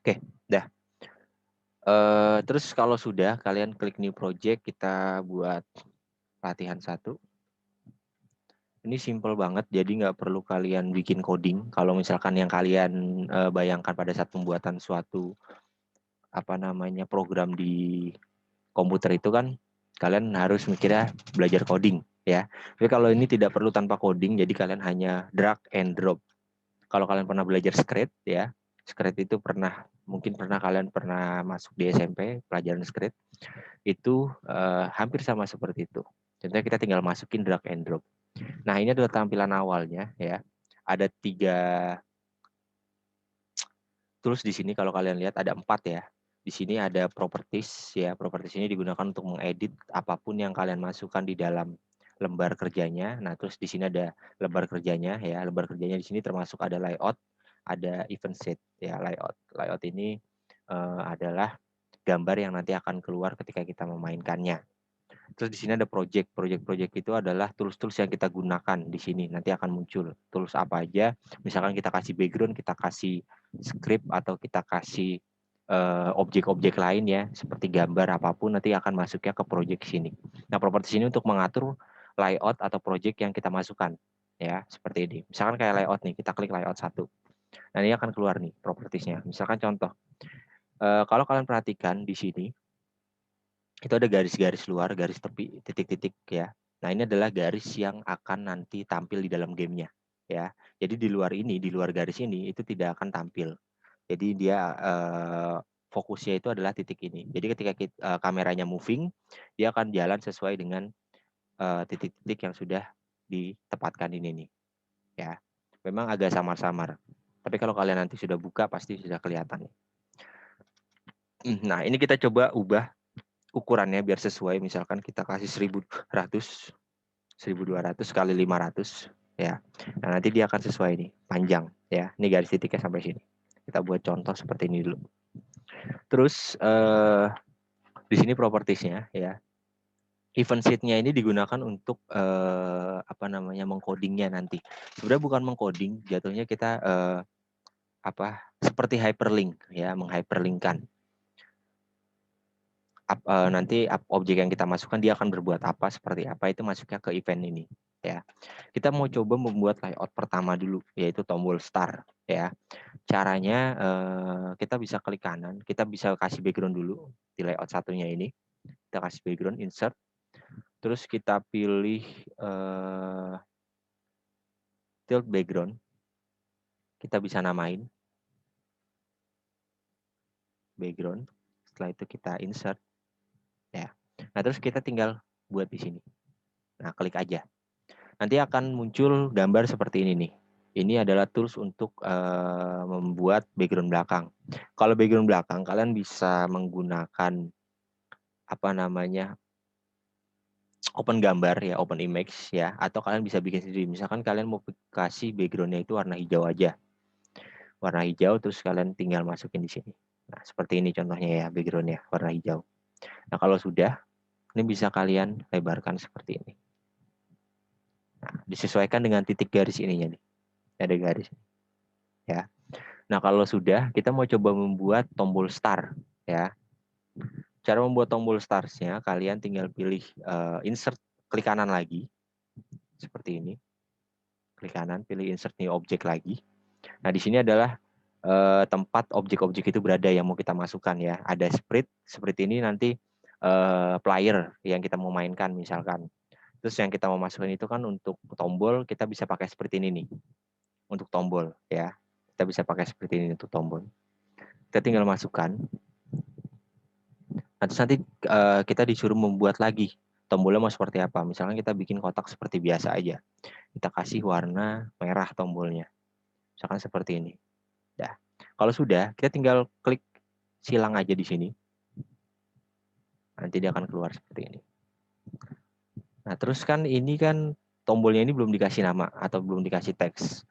Oke, dah. Terus kalau sudah, kalian klik new project, kita buat latihan 1. Ini simple banget, jadi nggak perlu kalian bikin coding. Kalau misalkan yang kalian bayangkan pada saat pembuatan suatu program di komputer itu kan kalian harus mikirnya belajar coding ya. Tapi kalau ini tidak perlu tanpa coding, jadi kalian hanya drag and drop. Kalau kalian pernah belajar script ya, script itu mungkin kalian pernah masuk di SMP pelajaran script itu hampir sama seperti itu. Contohnya kita tinggal masukin drag and drop. Nah, ini adalah tampilan awalnya ya. Ada 3 tools di sini, kalau kalian lihat ada 4 ya. Di sini ada properties ya. Properties ini digunakan untuk mengedit apapun yang kalian masukkan di dalam lembar kerjanya. Nah, terus di sini ada lembar kerjanya ya. Lembar kerjanya di sini termasuk ada layout, ada event set ya. Layout ini adalah gambar yang nanti akan keluar ketika kita memainkannya. Terus di sini ada project. Project itu adalah tools-tools yang kita gunakan di sini. Nanti akan muncul tools apa aja. Misalkan kita kasih background, kita kasih script, atau kita kasih objek-objek lain ya, seperti gambar apapun, nanti akan masuknya ke project sini. Nah, properti sini untuk mengatur layout atau project yang kita masukkan ya, seperti ini. Misalkan kayak layout nih, kita klik layout 1. Nah, ini akan keluar nih propertiesnya. Misalkan contoh, kalau kalian perhatikan di sini, itu ada garis-garis luar, garis tepi, titik-titik ya. Nah, ini adalah garis yang akan nanti tampil di dalam gamenya ya. Jadi di luar garis ini itu tidak akan tampil. Jadi dia fokusnya itu adalah titik ini. Jadi ketika kameranya moving, dia akan jalan sesuai dengan titik-titik yang sudah ditempatkan ini nih ya. Memang agak samar-samar. Tapi kalau kalian nanti sudah buka pasti sudah kelihatan. Nah, ini kita coba ubah ukurannya biar sesuai. Misalkan kita kasih 1200 kali 500 ya. Nah, nanti dia akan sesuai nih, panjang ya. Ini garis titiknya sampai sini. Kita buat contoh seperti ini dulu. Terus di sini propertiesnya ya. Event sheet-nya ini digunakan untuk mengcodingnya nanti. Sebenarnya bukan mengcoding, jatuhnya kita seperti hyperlink ya, menghyperlinkkan. Nanti objek yang kita masukkan dia akan berbuat apa, seperti apa, itu masuknya ke event ini ya. Kita mau coba membuat layout pertama dulu, yaitu tombol start ya. Caranya kita bisa klik kanan, kita bisa kasih background dulu di layout satunya ini. Kita kasih background, insert, terus kita pilih tilt background. Kita bisa namain background. Setelah itu kita insert ya. Nah, terus kita tinggal buat di sini. Nah, klik aja. Nanti akan muncul gambar seperti ini nih. Ini adalah tools untuk membuat background belakang. Kalau background belakang, kalian bisa menggunakan open gambar ya, open image ya, atau kalian bisa bikin sendiri. Misalkan kalian mau kasih backgroundnya itu warna hijau aja. Warna hijau, terus kalian tinggal masukin di sini. Nah, seperti ini contohnya ya, backgroundnya warna hijau. Nah, kalau sudah, ini bisa kalian lebarkan seperti ini. Nah, disesuaikan dengan titik garis ininya nih. Ada garis ya. Nah, kalau sudah, kita mau coba membuat tombol start ya. Cara membuat tombol start-nya, kalian tinggal pilih insert, klik kanan lagi seperti ini. Klik kanan, pilih insert new object lagi. Nah, di sini adalah tempat objek-objek itu berada yang mau kita masukkan ya. Ada sprite ini nanti player yang kita mau mainkan misalkan. Terus yang kita mau masukin itu kan untuk tombol, kita bisa pakai seperti ini nih. Untuk tombol ya. Kita bisa pakai seperti ini untuk tombol. Kita tinggal masukkan. Nah, terus nanti kita disuruh membuat lagi tombolnya mau seperti apa. Misalkan kita bikin kotak seperti biasa aja. Kita kasih warna merah tombolnya. Misalkan seperti ini. Nah, kalau sudah, kita tinggal klik silang aja di sini. Nanti dia akan keluar seperti ini. Nah, terus kan ini kan tombolnya ini belum dikasih nama atau belum dikasih teks.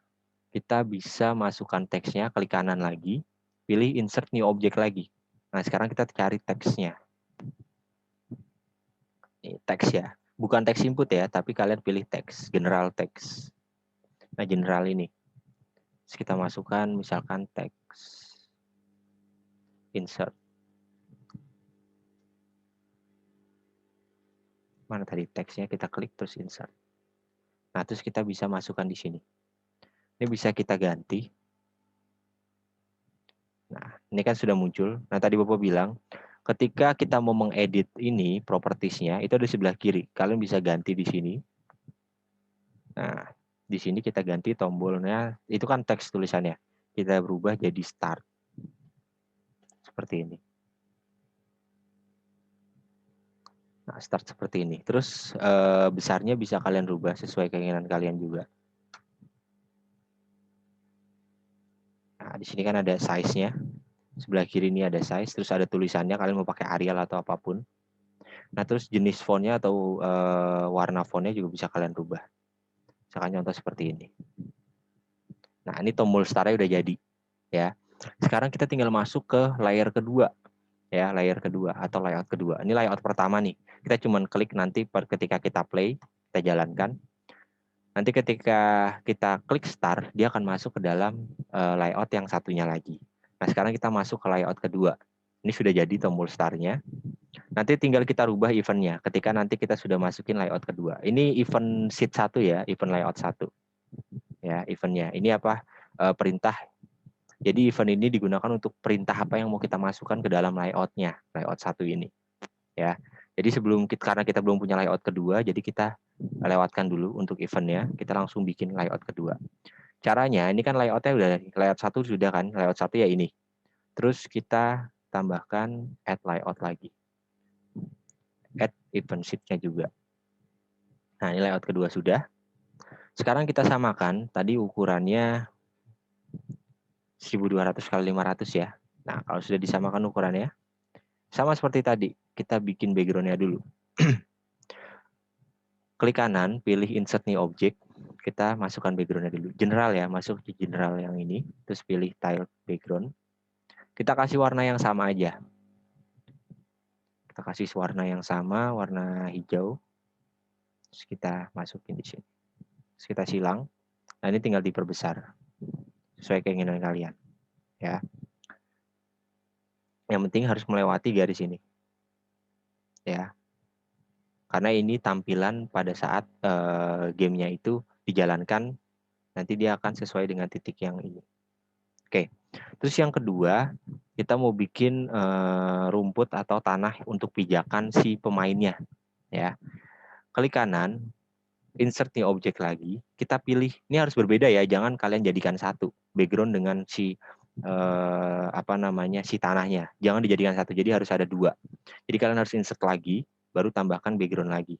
Kita bisa masukkan teksnya, klik kanan lagi, pilih insert new object lagi. Nah, sekarang kita cari teksnya. Ini teks ya. Bukan teks input ya, tapi kalian pilih teks, general teks. Nah, general ini. Terus kita masukkan misalkan teks insert. Mana tadi teksnya, kita klik terus insert. Nah, terus kita bisa masukkan di sini. Ini bisa kita ganti. Nah, ini kan sudah muncul. Nah, tadi Bapak bilang, ketika kita mau mengedit ini, propertiesnya, itu ada di sebelah kiri. Kalian bisa ganti di sini. Nah, di sini kita ganti tombolnya, itu kan teks tulisannya. Kita berubah jadi start. Seperti ini. Nah, start seperti ini. Terus besarnya bisa kalian rubah sesuai keinginan kalian juga. Nah, di sini kan ada size-nya. Sebelah kiri ini ada size, terus ada tulisannya, kalian mau pakai Arial atau apapun. Nah, terus jenis fontnya atau warna fontnya juga bisa kalian rubah. Misalkan contoh seperti ini. Nah, ini tombol startnya udah jadi. Ya. Sekarang kita tinggal masuk ke layer kedua. Ya, layer kedua atau layout kedua. Ini layout pertama nih. Kita cuma klik nanti ketika kita play, kita jalankan. Nanti ketika kita klik start, dia akan masuk ke dalam layout yang satunya lagi. Nah, sekarang kita masuk ke layout kedua. Ini sudah jadi tombol startnya. Nanti tinggal kita rubah eventnya ketika nanti kita sudah masukin layout kedua. Ini event sheet 1 ya, event layout 1. Ya, eventnya. Ini apa? Perintah. Jadi event ini digunakan untuk perintah apa yang mau kita masukkan ke dalam layoutnya, layout 1 ini. Ya. Jadi karena kita belum punya layout kedua, jadi kita lewatkan dulu untuk eventnya, kita langsung bikin layout kedua. Caranya, ini kan layoutnya udah, layout 1 sudah kan, layout 1 ya ini. Terus kita tambahkan add layout lagi. Add event sheet-nya juga. Nah, ini layout kedua sudah. Sekarang kita samakan, tadi ukurannya 1200 x 500 ya. Nah, kalau sudah disamakan ukurannya, sama seperti tadi, kita bikin background-nya dulu. Klik kanan, pilih insert new object, kita masukkan background-nya dulu. General ya, masuk di general yang ini, terus pilih tile background. Kita kasih warna yang sama aja. Kita kasih warna yang sama, warna hijau. Terus kita masukin di sini. Terus kita silang. Nah, ini tinggal diperbesar sesuai keinginan kalian. Ya. Yang penting harus melewati garis ini. Ya. Karena ini tampilan pada saat gamenya itu dijalankan, nanti dia akan sesuai dengan titik yang ini. Oke. Terus yang kedua, kita mau bikin rumput atau tanah untuk pijakan si pemainnya. Ya. Klik kanan, insert new object lagi, kita pilih, ini harus berbeda ya, jangan kalian jadikan satu background dengan si si tanahnya, jangan dijadikan satu, jadi harus ada dua. Jadi kalian harus insert lagi, baru tambahkan background lagi.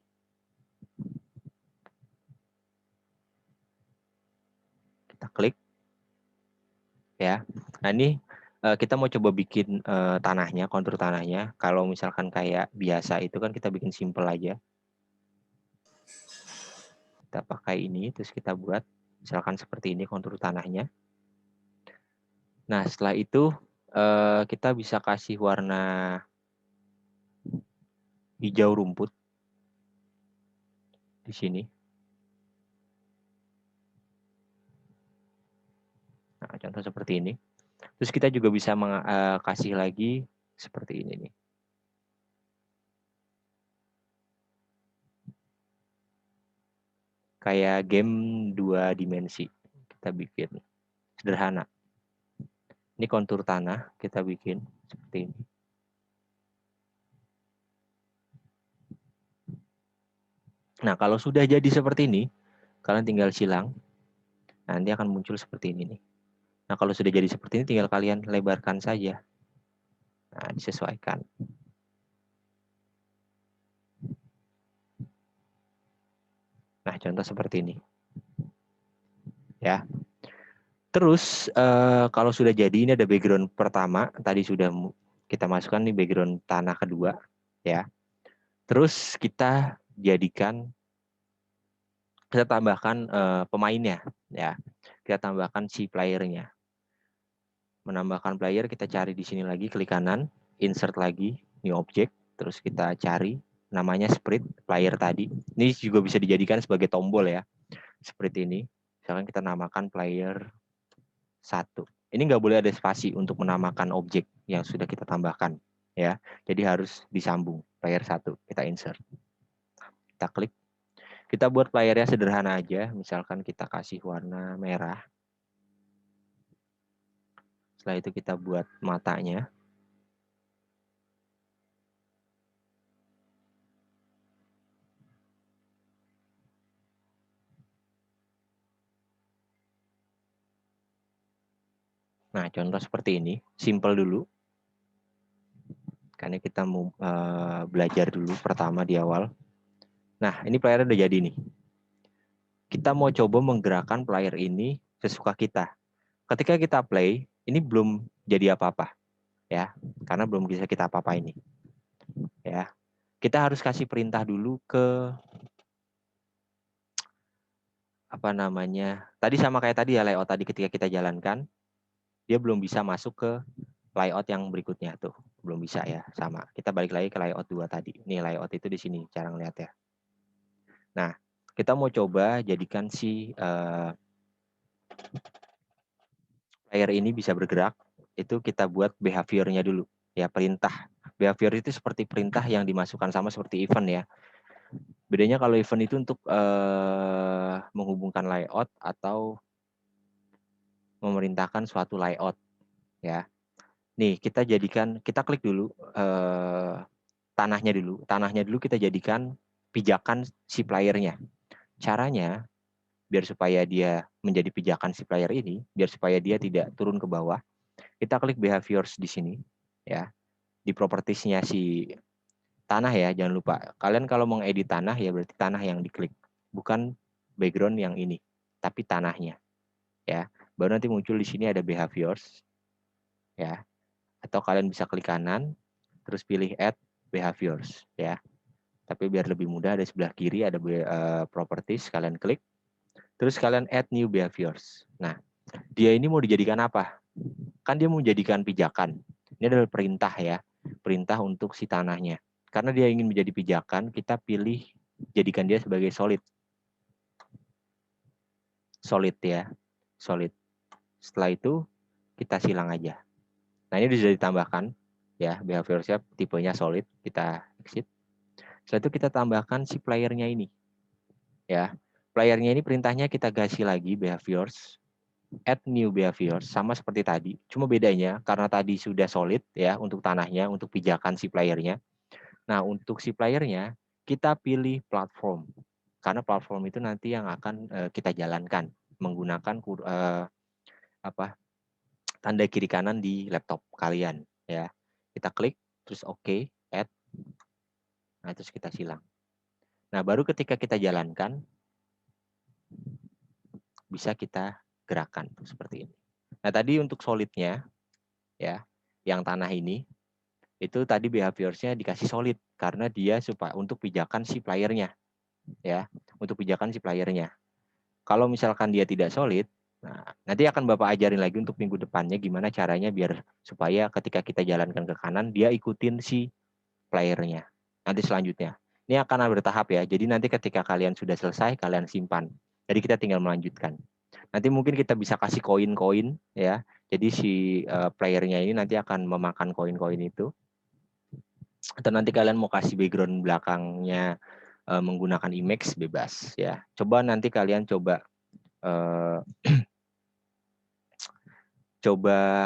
Kita klik, ya. Nah ini kita mau coba bikin tanahnya, kontur tanahnya. Kalau misalkan kayak biasa itu kan kita bikin simple aja. Kita pakai ini, terus kita buat misalkan seperti ini kontur tanahnya. Nah, setelah itu kita bisa kasih warna hijau rumput di sini. Nah, contoh seperti ini. Terus kita juga bisa kasih lagi seperti ini nih. Kayak game 2 dimensi. Kita bikin sederhana. Ini kontur tanah, kita bikin seperti ini. Nah, kalau sudah jadi seperti ini, kalian tinggal silang. Nanti akan muncul seperti ini nih. Nah, kalau sudah jadi seperti ini, tinggal kalian lebarkan saja. Nah, disesuaikan. Nah, contoh seperti ini. Ya. Terus kalau sudah jadi, ini ada background pertama, tadi sudah kita masukkan nih background tanah kedua, ya. Terus kita jadikan, kita tambahkan pemainnya, ya. Kita tambahkan si playernya. Menambahkan player, kita cari di sini lagi, klik kanan, insert lagi, new object, terus kita cari namanya sprite player tadi. Ini juga bisa dijadikan sebagai tombol ya, seperti ini. Misalkan kita namakan player 1. Ini nggak boleh ada spasi untuk menamakan objek. yang sudah kita tambahkan ya. Jadi harus disambung player 1, kita insert. Kita klik. Kita buat playernya sederhana aja, misalkan kita kasih warna merah. Setelah itu kita buat matanya. Nah, contoh seperti ini, simple dulu. Karena kita mau belajar dulu pertama di awal. Nah, ini player udah jadi nih. Kita mau coba menggerakkan player ini sesuka kita. Ketika kita play, ini belum jadi apa-apa ya, karena belum bisa kita apa-apa ini. Ya. Kita harus kasih perintah dulu ke apa namanya? Tadi sama kayak tadi ya, layout tadi ketika kita jalankan, dia belum bisa masuk ke layout yang berikutnya tuh. Belum bisa ya, sama. Kita balik lagi ke layout 2 tadi. Nih layout itu di sini cara ngeliat ya. Nah, kita mau coba jadikan si player ini bisa bergerak, itu kita buat behavior-nya dulu. Ya, perintah. Behavior itu seperti perintah yang dimasukkan sama seperti event ya. Bedanya kalau event itu untuk menghubungkan layout atau memerintahkan suatu layout ya. Nih, kita klik dulu tanahnya dulu. Tanahnya dulu kita jadikan pijakan si playernya. Caranya biar supaya dia menjadi pijakan si player ini, biar supaya dia tidak turun ke bawah, kita klik behaviors di sini ya. Di propertiesnya si tanah ya, jangan lupa. Kalian kalau mau ngedit tanah ya berarti tanah yang diklik, bukan background yang ini, tapi tanahnya ya. Baru nanti muncul di sini ada behaviors ya. Atau kalian bisa klik kanan terus pilih add behaviors ya. Tapi biar lebih mudah ada sebelah kiri ada properties, kalian klik. Terus kalian add new behaviors. Nah, dia ini mau dijadikan apa? Kan dia mau menjadikan pijakan. Ini adalah perintah ya. Perintah untuk si tanahnya. Karena dia ingin menjadi pijakan, kita pilih jadikan dia sebagai solid. Solid ya. Solid. Setelah itu kita silang aja. Nah, ini sudah ditambahkan ya, behavior tipenya solid, kita exit. Setelah itu kita tambahkan si playernya ini. Ya. Playernya ini perintahnya kita kasih lagi behaviors, add new behaviors, sama seperti tadi. Cuma bedanya karena tadi sudah solid ya untuk tanahnya, untuk pijakan si playernya. Nah, untuk si playernya kita pilih platform. Karena platform itu nanti yang akan kita jalankan menggunakan tanda kiri kanan di laptop kalian ya. Kita klik terus oke, add. Nah, terus kita silang. Nah, baru ketika kita jalankan bisa kita gerakan seperti ini. Nah, tadi untuk solidnya ya, yang tanah ini itu tadi behaviorsnya dikasih solid karena dia supaya untuk pijakan si playernya ya, untuk pijakan si playernya. Kalau misalkan dia tidak solid, nah nanti akan Bapak ajarin lagi untuk minggu depannya gimana caranya biar supaya ketika kita jalankan ke kanan dia ikutin si playernya. Nanti selanjutnya. Ini akan bertahap ya. Jadi nanti ketika kalian sudah selesai kalian simpan. Jadi kita tinggal melanjutkan. Nanti mungkin kita bisa kasih koin-koin ya. Jadi si playernya ini nanti akan memakan koin-koin itu. Atau nanti kalian mau kasih background belakangnya menggunakan image bebas ya. Coba nanti kalian coba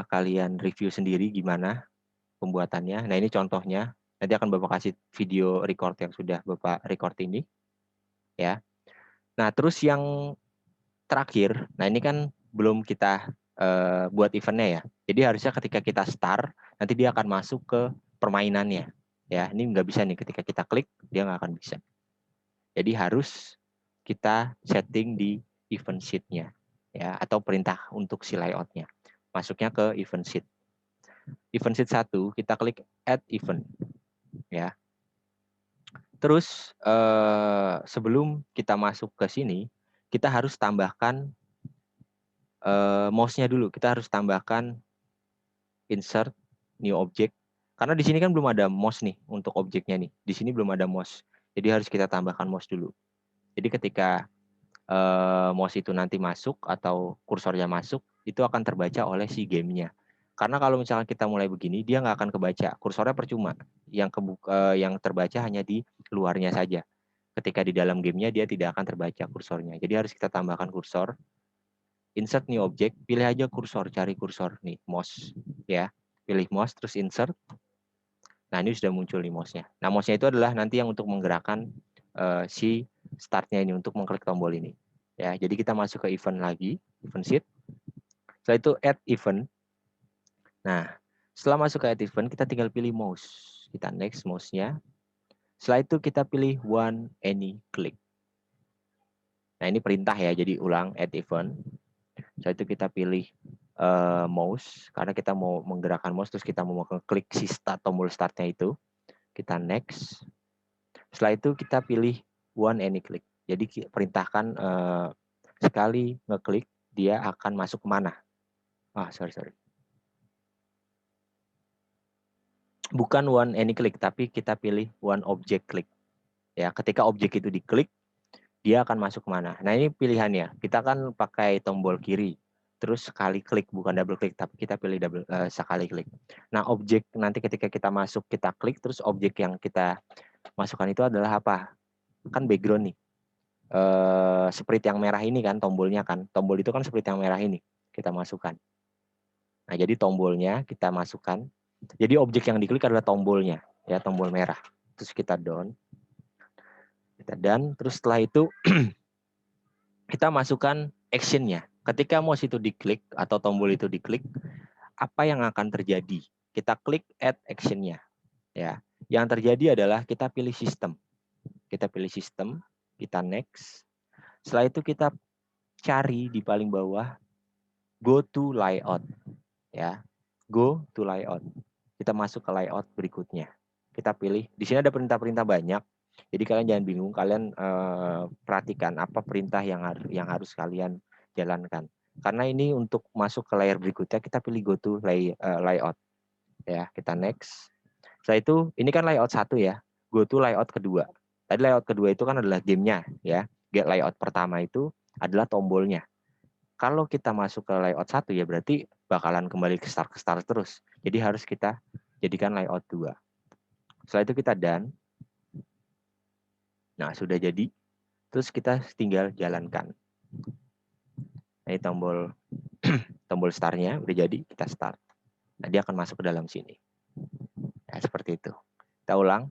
kalian review sendiri gimana pembuatannya. Nah, ini contohnya. Nanti akan Bapak kasih video record yang sudah Bapak record ini ya. Nah, terus yang terakhir, nah ini kan belum kita buat eventnya ya. Jadi harusnya ketika kita start, nanti dia akan masuk ke permainannya. Ya, ini nggak bisa nih ketika kita klik, dia nggak akan bisa. Jadi harus kita setting di event sheet-nya. Ya, atau perintah untuk si layout-nya. Masuknya ke event sheet. Event sheet 1, kita klik add event. Ya. Terus sebelum kita masuk ke sini, kita harus tambahkan mouse-nya dulu. Kita harus tambahkan insert new object. Karena di sini kan belum ada mouse nih untuk objeknya nih. Di sini belum ada mouse. Jadi harus kita tambahkan mouse dulu. Jadi ketika mouse itu nanti masuk atau kursornya masuk, itu akan terbaca oleh si gamenya. Karena kalau misalkan kita mulai begini, dia nggak akan kebaca. Kursornya percuma. Yang terbaca hanya di luarnya saja. Ketika di dalam gamenya dia tidak akan terbaca kursornya. Jadi harus kita tambahkan kursor. Insert new object, pilih aja kursor, cari kursor nih, mouse ya. Pilih mouse terus insert. Nah, ini sudah muncul nih mouse-nya. Nah, mouse-nya itu adalah nanti yang untuk menggerakkan si start-nya ini untuk mengklik tombol ini. Ya, jadi kita masuk ke event lagi, event sheet. Setelah itu add event. Nah, setelah masuk ke add event, kita tinggal pilih mouse. Kita next mouse-nya. Setelah itu kita pilih one any click. Nah, ini perintah ya, jadi ulang add event. Setelah itu kita pilih mouse, karena kita mau menggerakkan mouse, terus kita mau klik si start, tombol startnya itu. Kita next. Setelah itu kita pilih one any click. Jadi perintahkan sekali ngeklik, dia akan masuk kemana. Sorry. Bukan one any click, tapi kita pilih one object click. Ya, ketika objek itu diklik, dia akan masuk kemana. Nah, ini pilihannya. Kita kan pakai tombol kiri. Terus sekali klik, bukan double klik, tapi kita pilih sekali klik. Nah, objek nanti ketika kita masuk, kita klik, terus objek yang kita masukkan itu adalah apa? Kan background nih. Seperti yang merah ini kan, tombolnya kan. Tombol itu kan seperti yang merah ini. Kita masukkan. Nah, jadi tombolnya kita masukkan. Jadi objek yang diklik adalah tombolnya. Ya, tombol merah. Terus kita down. Kita done. Terus setelah itu, kita masukkan action-nya. Ketika mouse itu diklik atau tombol itu diklik, apa yang akan terjadi? Kita klik add action-nya. Ya. Yang terjadi adalah kita pilih sistem. Kita pilih sistem, kita next. Setelah itu kita cari di paling bawah go to layout. Ya. Go to layout. Kita masuk ke layout berikutnya. Kita pilih, di sini ada perintah-perintah banyak. Jadi kalian jangan bingung, kalian perhatikan apa perintah yang harus kalian jalankan. Karena ini untuk masuk ke layer berikutnya, kita pilih go to layout. Ya, kita next. Setelah itu, ini kan layout 1 ya. Go to layout kedua. Tadi layout kedua itu kan adalah gamenya ya. Get layout pertama itu adalah tombolnya. Kalau kita masuk ke layout 1 ya berarti bakalan kembali ke start terus. Jadi harus kita jadikan layout 2. Setelah itu kita done. Nah, sudah jadi. Terus kita tinggal jalankan. Nah, ini tombol start-nya udah jadi, kita start. Nah, dia akan masuk ke dalam sini. Nah, seperti itu. Kita ulang.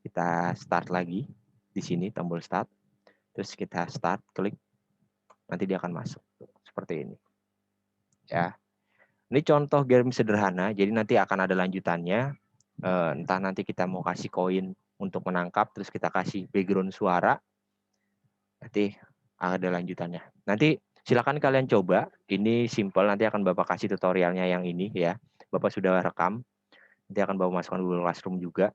Kita start lagi. Di sini tombol start. Terus kita start, klik. Nanti dia akan masuk. Seperti ini. Ya. Ini contoh game sederhana. Jadi nanti akan ada lanjutannya. Entah nanti kita mau kasih koin untuk menangkap. Terus kita kasih background suara. Nanti ada lanjutannya. Nanti silakan kalian coba. Ini simple. Nanti akan Bapak kasih tutorialnya yang ini ya. Bapak sudah rekam. Nanti akan Bapak masukkan Google Classroom juga.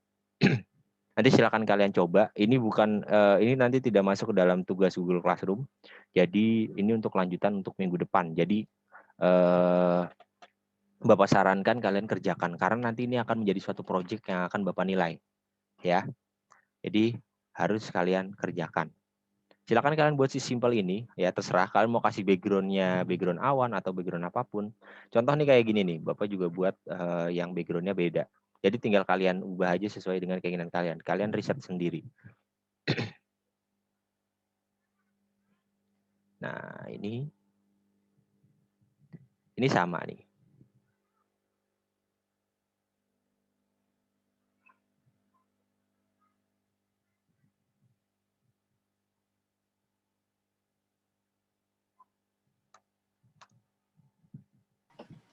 Nanti silakan kalian coba. Ini bukan ini nanti tidak masuk ke dalam tugas Google Classroom. Jadi ini untuk lanjutan untuk minggu depan. Jadi Bapak sarankan kalian kerjakan karena nanti ini akan menjadi suatu project yang akan Bapak nilai. Ya. Jadi harus kalian kerjakan. Silakan kalian buat si simple ini, ya terserah kalian mau kasih background-nya background awan atau background apapun. Contoh nih kayak gini nih, Bapak juga buat yang background-nya beda. Jadi tinggal kalian ubah aja sesuai dengan keinginan kalian. Kalian riset sendiri. Nah, ini sama nih.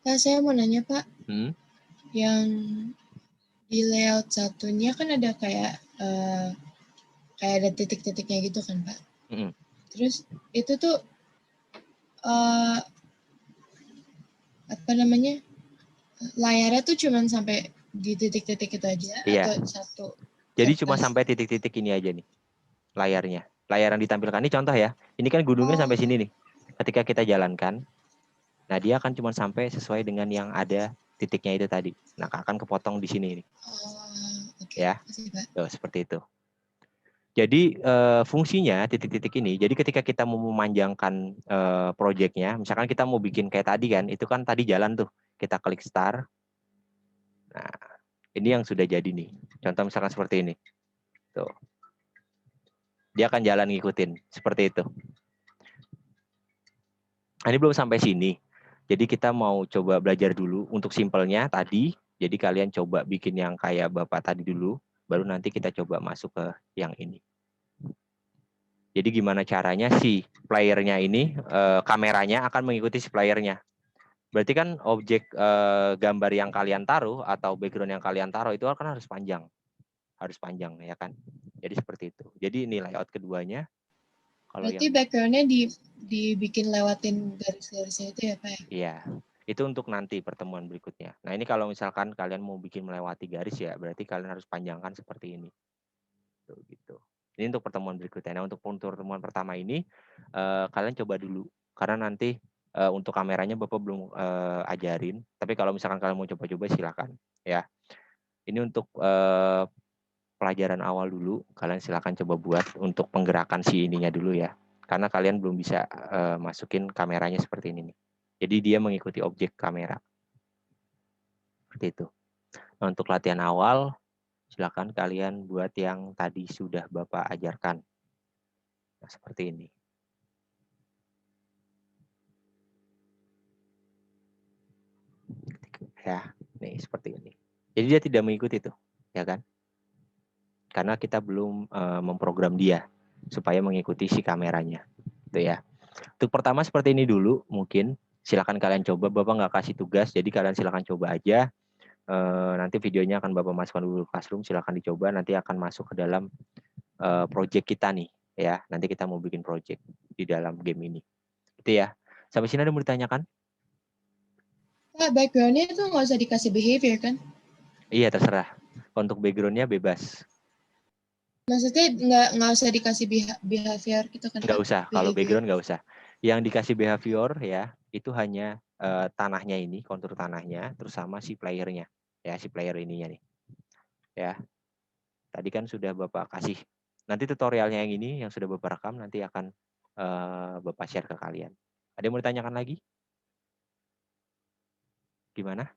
Pak, saya mau nanya, Pak. Yang di layout satunya kan ada kayak ada titik-titiknya gitu kan, Pak? Terus itu tuh apa namanya? Layarnya tuh cuman sampai di titik-titik itu aja atau satu? Jadi cuma sampai titik-titik ini aja nih layarnya. Layar yang ditampilkan ini contoh ya. Ini kan gunungnya sampai sini nih. Ketika kita jalankan, nah dia akan cuma sampai sesuai dengan yang ada titiknya itu tadi. Nah akan kepotong di sini nih. Ya, seperti itu. Jadi fungsinya titik-titik ini. Jadi ketika kita mau memanjangkan proyeknya, misalkan kita mau bikin kayak tadi kan, itu kan tadi jalan tuh. kita klik start. Nah, ini yang sudah jadi nih. Contoh misalkan seperti ini. Tuh. Dia akan jalan ngikutin, seperti itu. Nah, ini belum sampai sini. Jadi kita mau coba belajar dulu untuk simpelnya tadi. Jadi kalian coba bikin yang kayak Bapak tadi dulu, baru nanti kita coba masuk ke yang ini. Jadi gimana caranya si playernya ini, kameranya akan mengikuti si playernya. Berarti kan objek gambar yang kalian taruh atau background yang kalian taruh itu kan harus panjang. Harus panjang ya kan. Jadi seperti itu. Jadi ini layout keduanya. Kalau berarti background-nya dibikin lewatin garis-garisnya itu ya Pak ya? Iya. Itu untuk nanti pertemuan berikutnya. Nah ini kalau misalkan kalian mau bikin melewati garis ya berarti kalian harus panjangkan seperti ini. Tuh, gitu. Ini untuk pertemuan berikutnya. Nah untuk pertemuan pertama ini kalian coba dulu. Karena nanti untuk kameranya Bapak belum ajarin. Tapi kalau misalkan kalian mau coba-coba silakan. Ya. Ini untuk pelajaran awal dulu. Kalian silakan coba buat untuk penggerakan si ininya dulu ya. Karena kalian belum bisa masukin kameranya seperti ini nih. Jadi dia mengikuti objek kamera. Seperti itu. Nah, untuk latihan awal, silakan kalian buat yang tadi sudah Bapak ajarkan. Nah, seperti ini. Ya, nih seperti ini. Jadi dia tidak mengikuti itu, ya kan? Karena kita belum memprogram dia supaya mengikuti si kameranya. Itu ya. Untuk pertama seperti ini dulu, mungkin silakan kalian coba. Bapak nggak kasih tugas, jadi kalian silakan coba aja. Nanti videonya akan Bapak masukkan dulu Classroom, silakan dicoba. Nanti akan masuk ke dalam project kita nih, ya. Nanti kita mau bikin project di dalam game ini. Itu ya. Sampai sini ada yang mau ditanyakan? Pak, background-nya itu nggak usah dikasih behavior kan? Iya, terserah. Untuk background-nya bebas. Maksudnya nggak usah dikasih behavior gitu kan? Nggak usah, kalau background nggak usah. Yang dikasih behavior ya, itu hanya tanahnya ini, kontur tanahnya, terus sama si playernya. Ya, si player ininya nih. Ya, tadi kan sudah Bapak kasih. Nanti tutorialnya yang ini, yang sudah Bapak rekam, nanti akan Bapak share ke kalian. Ada yang mau ditanyakan lagi? Gimana?